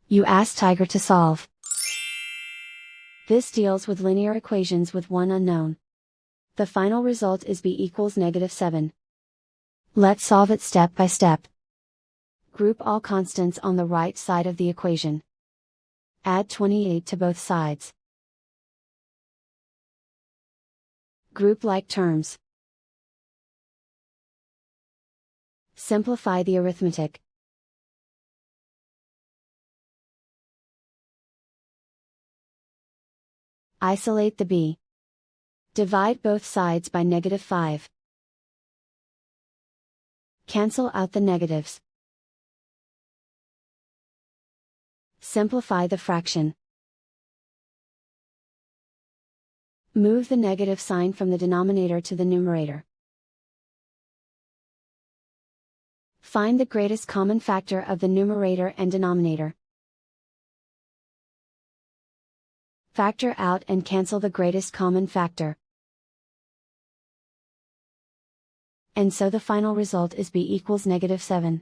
You ask Tiger to solve. This deals with linear equations with one unknown. The final result is b equals -7. Let's solve it step by step. Group all constants on the right side of the equation. Add 28 to both sides. Group like terms. Simplify the arithmetic. Isolate the b. Divide both sides by -5. Cancel out the negatives. Simplify the fraction. Move the negative sign from the denominator to the numerator. Find the greatest common factor of the numerator and denominator. Factor out and cancel the greatest common factor. And so the final result is b equals -7.